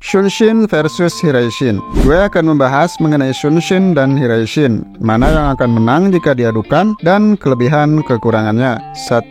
Shunshin versus Hiraishin. Gue akan membahas mengenai Shunshin dan Hiraishin, mana yang akan menang jika diadukan, dan kelebihan kekurangannya. 1.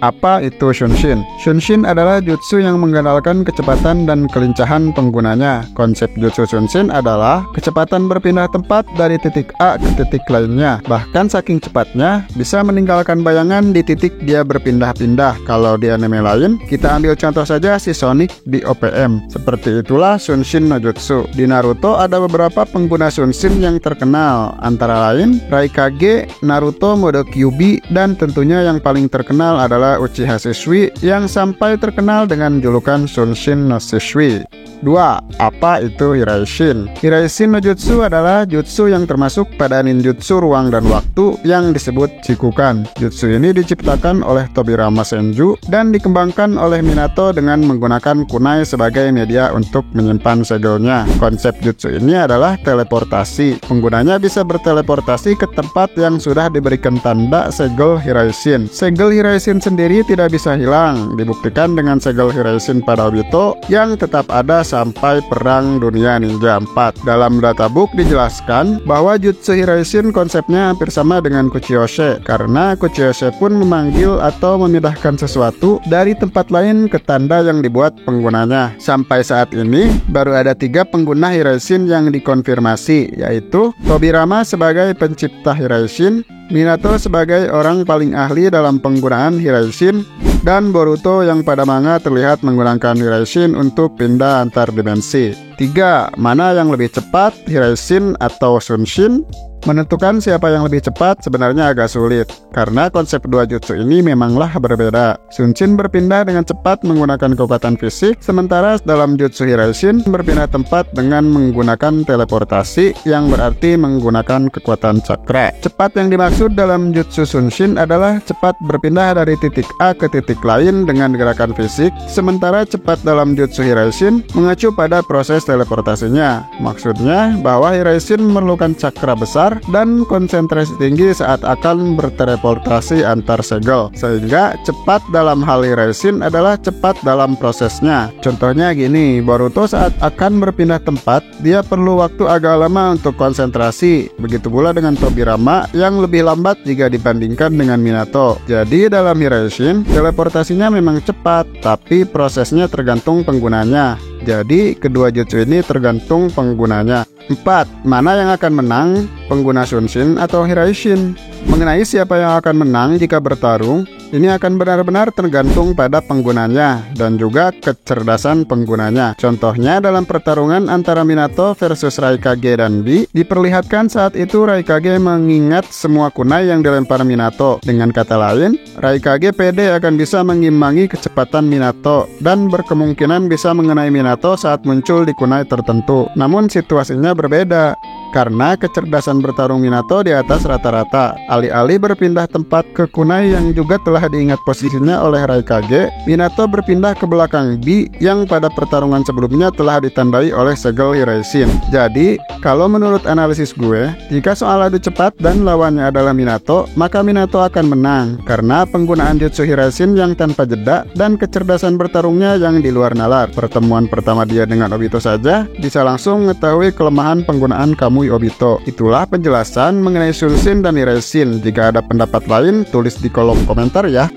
Apa itu Shunshin? Shunshin adalah jutsu yang mengandalkan kecepatan dan kelincahan penggunanya. Konsep jutsu Shunshin adalah kecepatan berpindah tempat dari titik A ke titik lainnya. Bahkan saking cepatnya, bisa meninggalkan bayangan di titik dia berpindah-pindah. Kalau di anime lain, kita ambil contoh saja si Sonic di OPM. Seperti itulah Shunshin no Jutsu. Di Naruto ada beberapa pengguna Shunshin yang terkenal, antara lain Raikage, Naruto mode Kyuubi, dan tentunya yang paling terkenal adalah Uchiha Shisui yang sampai terkenal dengan julukan Shunshin no Shisui. 2. Apa itu Hiraishin? Hiraishin no Jutsu adalah jutsu yang termasuk pada ninjutsu ruang dan waktu yang disebut Chikukan. Jutsu ini diciptakan oleh Tobirama Senju dan dikembangkan oleh Minato dengan menggunakan kunai sebagai media untuk menyimpan segelnya. Konsep jutsu ini adalah teleportasi. Penggunanya bisa berteleportasi ke tempat yang sudah diberikan tanda segel Hiraishin. Segel Hiraishin sendiri tidak bisa hilang, dibuktikan dengan segel Hiraishin pada Obito yang tetap ada sampai Perang Dunia Ninja 4. Dalam databook dijelaskan bahwa jutsu Hiraishin konsepnya hampir sama dengan Kuchiyoshe, karena Kuchiyoshe pun memanggil atau memindahkan sesuatu dari tempat lain ke tanda yang dibuat penggunanya. Sampai saat ini baru ada 3 pengguna Hiraishin yang dikonfirmasi, yaitu Tobirama sebagai pencipta Hiraishin, Minato sebagai orang paling ahli dalam penggunaan Hiraishin, dan Boruto yang pada manga terlihat menggunakan Hiraishin untuk pindah antar dimensi. 3. Mana yang lebih cepat, Hiraishin atau Shunshin? Menentukan siapa yang lebih cepat sebenarnya agak sulit, karena konsep dua jutsu ini memanglah berbeda. Shunshin berpindah dengan cepat menggunakan kekuatan fisik, sementara dalam jutsu Hiraishin berpindah tempat dengan menggunakan teleportasi, yang berarti menggunakan kekuatan cakra. Cepat yang dimaksud dalam jutsu Shunshin adalah cepat berpindah dari titik A ke titik lain dengan gerakan fisik, sementara cepat dalam jutsu Hiraishin mengacu pada proses teleportasinya. Maksudnya bahwa Hiraishin memerlukan cakra besar dan konsentrasi tinggi saat akan berteleportasi antar segel, sehingga cepat dalam hal Hiraishin adalah cepat dalam prosesnya. Contohnya gini, Boruto saat akan berpindah tempat, dia perlu waktu agak lama untuk konsentrasi. Begitu pula dengan Tobirama yang lebih lambat jika dibandingkan dengan Minato. Jadi dalam Hiraishin, teleportasinya memang cepat, tapi prosesnya tergantung penggunanya. Jadi kedua jutsu ini tergantung penggunanya. 4. Mana yang akan menang, pengguna Shunshin atau Hiraishin? Mengenai siapa yang akan menang jika bertarung, ini akan benar-benar tergantung pada penggunanya dan juga kecerdasan penggunanya. Contohnya dalam pertarungan antara Minato versus Raikage dan B, diperlihatkan saat itu Raikage mengingat semua kunai yang dilempar Minato. Dengan kata lain, Raikage pede akan bisa mengimbangi kecepatan Minato dan berkemungkinan bisa mengenai Minato saat muncul di kunai tertentu. Namun situasinya berbeda, karena kecerdasan bertarung Minato di atas rata-rata. Alih-alih berpindah tempat ke kunai yang juga telah diingat posisinya oleh Raikage, Minato berpindah ke belakang B yang pada pertarungan sebelumnya telah ditandai oleh segel Hiraishin. Jadi, kalau menurut analisis gue, jika soal adu cepat dan lawannya adalah Minato, maka Minato akan menang karena penggunaan jutsu Hiraishin yang tanpa jeda dan kecerdasan bertarungnya yang di luar nalar. Pertemuan pertama dia dengan Obito saja bisa langsung mengetahui kelemahan penggunaan Kamui Obito. Itulah penjelasan mengenai Shunshin dan Hiraishin. Jika ada pendapat lain, tulis di kolom komentar ya.